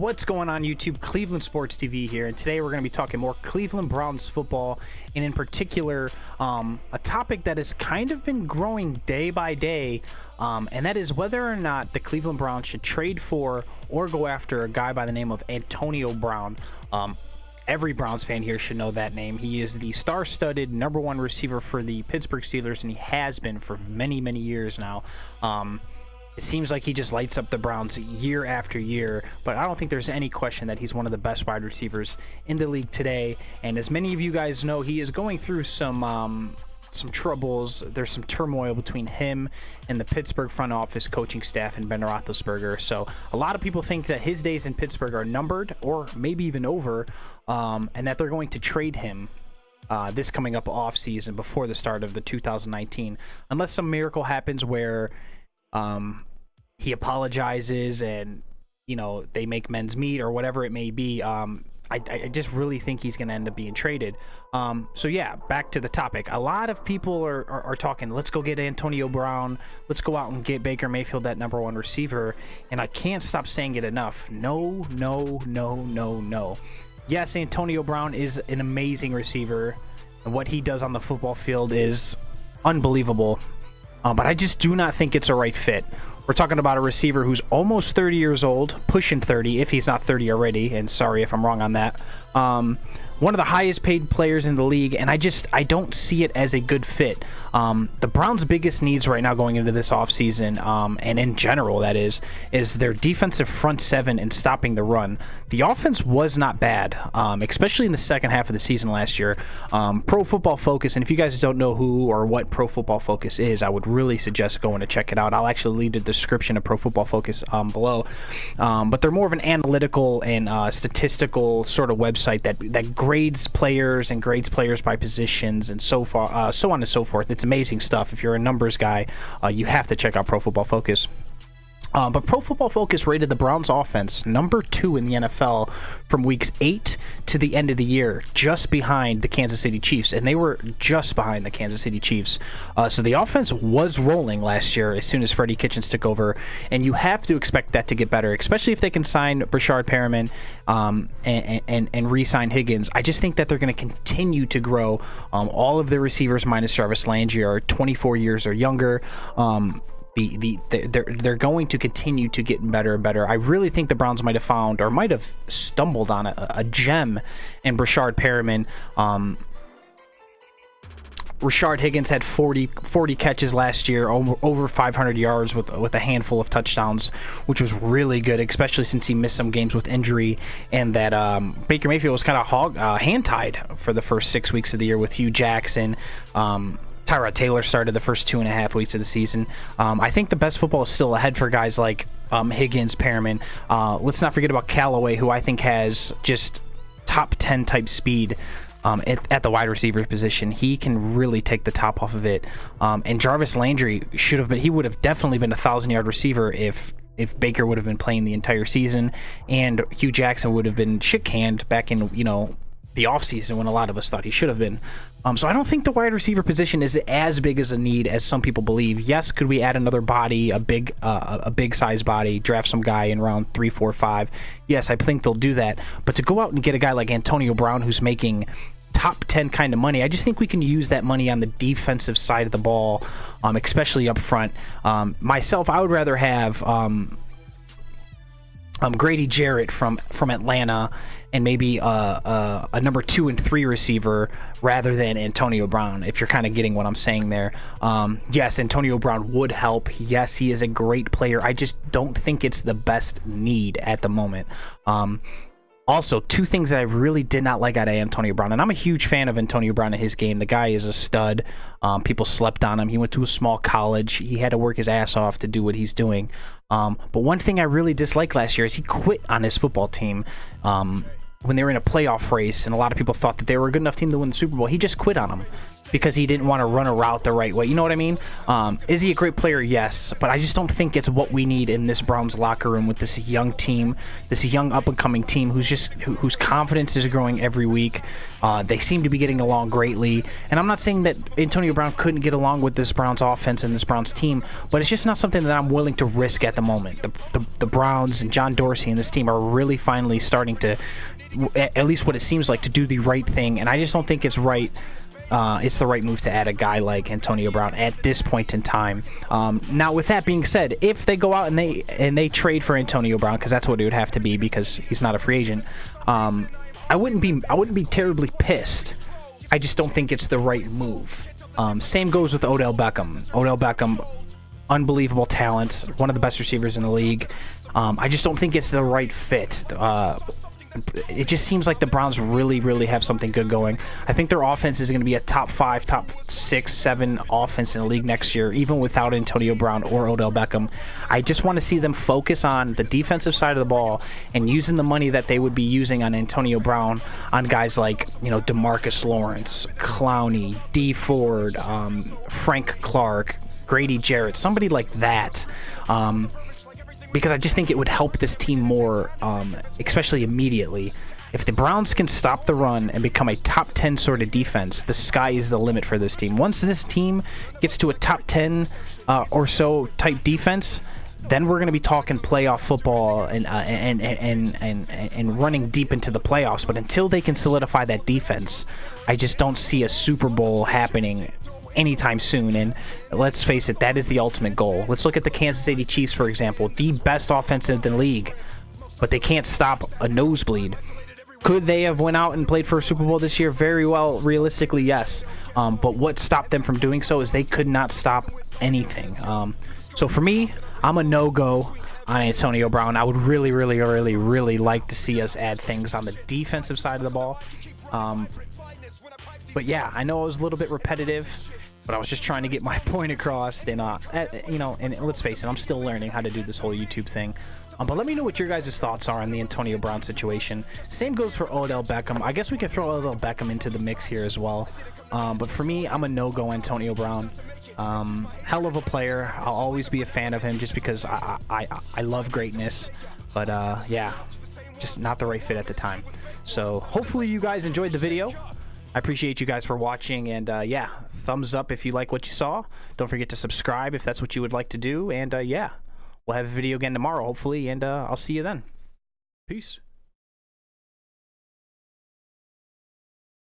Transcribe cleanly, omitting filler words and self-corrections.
What's going on YouTube? Cleveland Sports TV here, and today we're going to be talking more Cleveland Browns football, and in particular a topic that has kind of been growing day by day, and that is whether or not the Cleveland Browns should trade for or go after a guy by the name of Antonio Brown. Every Browns fan here should know that name. He is the star-studded #1 receiver for the Pittsburgh Steelers, and he has been for many years now. It seems like he just lights up the Browns year after year, but I don't think there's any question that he's one of the best wide receivers in the league today. And as many of you guys know, he is going through some troubles. There's some turmoil between him and the Pittsburgh front office coaching staff and Ben Roethlisberger. So a lot of people think that his days in Pittsburgh are numbered, or maybe even over, and that they're going to trade him this coming up off season before the start of the 2019, unless some miracle happens where he apologizes and they make men's meet or whatever it may be. I just really think he's going to end up being traded. So yeah, back to the topic. A lot of people are talking, let's go get Antonio Brown, let's go out and get Baker Mayfield, that #1 receiver, and I can't stop saying it enough. No. Yes, Antonio Brown is an amazing receiver, and what he does on the football field is unbelievable. But I just do not think it's a right fit. We're talking about a receiver who's almost 30 years old, pushing 30 if he's not 30 already, and sorry if I'm wrong on that. One of the highest paid players in the league, and I don't see it as a good fit. The Browns' biggest needs right now going into this offseason, and in general that is their defensive front seven and stopping the run. The offense was not bad, especially in the second half of the season last year. Pro Football Focus, and if you guys don't know who or what Pro Football Focus is, I would really suggest going to check it out. I'll actually leave the description of Pro Football Focus below. But they're more of an analytical and statistical sort of website that grades players and grades players by positions and so on and so forth. It's amazing stuff. If you're a numbers guy, you have to check out Pro Football Focus. But Pro Football Focus rated the Browns offense #2 in the NFL from weeks 8 to the end of the year, just behind the Kansas City Chiefs, and they were just behind the Kansas City Chiefs. So the offense was rolling last year as soon as Freddie Kitchens took over, and you have to expect that to get better, especially if they can sign Brashard Perriman and re-sign Higgins. I just think that they're going to continue to grow. All of the receivers minus Jarvis Landry are 24 years or younger. They're going to continue to get better and better. I really think the Browns might have found or might have stumbled on a gem in Brashard Perriman. Rashard Higgins had 40 catches last year, over 500 yards with a handful of touchdowns, which was really good, especially since he missed some games with injury, and that Baker Mayfield was kind of hand-tied for the first 6 weeks of the year with Hugh Jackson. Tyrod Taylor started the first 2.5 weeks of the season. I think the best football is still ahead for guys like Higgins, Perriman. Let's not forget about Callaway, who I think has just top 10 type speed at the wide receiver position. He can really take the top off of it. And Jarvis Landry he would have definitely been a 1,000-yard receiver if Baker would have been playing the entire season, and Hugh Jackson would have been shit-canned back in the offseason when a lot of us thought he should have been. So I don't think the wide receiver position is as big as a need as some people believe. Yes, could we add another body, a big size body, draft some guy in round 3, 4, 5? Yes, I think they'll do that. But to go out and get a guy like Antonio Brown who's making top 10 kind of money, I just think we can use that money on the defensive side of the ball, especially up front. Myself, I would rather have Grady Jarrett from Atlanta and maybe a #2 and 3 receiver rather than Antonio Brown, if you're kind of getting what I'm saying there. Yes, Antonio Brown would help. Yes, he is a great player. I just don't think it's the best need at the moment. Also, two things that I really did not like out of Antonio Brown, and I'm a huge fan of Antonio Brown and his game. The guy is a stud. People slept on him. He went to a small college. He had to work his ass off to do what he's doing. But one thing I really disliked last year is he quit on his football team when they were in a playoff race, and a lot of people thought that they were a good enough team to win the Super Bowl. He just quit on them because he didn't want to run a route the right way. You know what I mean? Is he a great player? Yes, but I just don't think it's what we need in this Browns locker room with this young team, this young up-and-coming team whose confidence is growing every week. They seem to be getting along greatly, and I'm not saying that Antonio Brown couldn't get along with this Browns offense and this Browns team, but it's just not something that I'm willing to risk at the moment. The Browns and John Dorsey and this team are really finally starting to, at least what it seems like, to do the right thing, and I just don't think it's right. It's the right move to add a guy like Antonio Brown at this point in time. Now, with that being said, if they go out and they trade for Antonio Brown, because that's what it would have to be, because he's not a free agent, I wouldn't be terribly pissed. I just don't think it's the right move. Same goes with Odell Beckham. Odell Beckham, unbelievable talent, one of the best receivers in the league. I just don't think it's the right fit. It just seems like the Browns really have something good going. I think their offense is going to be a top 5, top 6, 7 offense in the league next year, even without Antonio Brown or Odell Beckham. I just want to see them focus on the defensive side of the ball and using the money that they would be using on Antonio Brown on guys like, DeMarcus Lawrence, Clowney, D Ford, Frank Clark, Grady Jarrett, somebody like that. Because I just think it would help this team more, especially immediately. If the Browns can stop the run and become a top 10 sort of defense, the sky is the limit for this team. Once this team gets to a top 10 or so type defense, then we're going to be talking playoff football and running deep into the playoffs. But until they can solidify that defense, I just don't see a Super Bowl happening anytime soon. And let's face it, that is the ultimate goal. Let's look at the Kansas City Chiefs, for example, the best offense in the league, but they can't stop a nosebleed. Could they have went out and played for a Super Bowl this year? Very well, realistically, yes. But what stopped them from doing so is they could not stop anything. So for me, I'm a no-go on Antonio Brown. I would really like to see us add things on the defensive side of the ball. But yeah, I know I was a little bit repetitive, but I was just trying to get my point across. And and let's face it, I'm still learning how to do this whole YouTube thing. But let me know what your guys' thoughts are on the Antonio Brown situation. Same goes for Odell Beckham. I guess we could throw Odell Beckham into the mix here as well. But for me, I'm a no-go Antonio Brown. Hell of a player. I'll always be a fan of him just because I love greatness. But yeah, just not the right fit at the time. So hopefully you guys enjoyed the video. I appreciate you guys for watching, and yeah, thumbs up if you like what you saw. Don't forget to subscribe if that's what you would like to do, and yeah, we'll have a video again tomorrow, hopefully, and I'll see you then. Peace.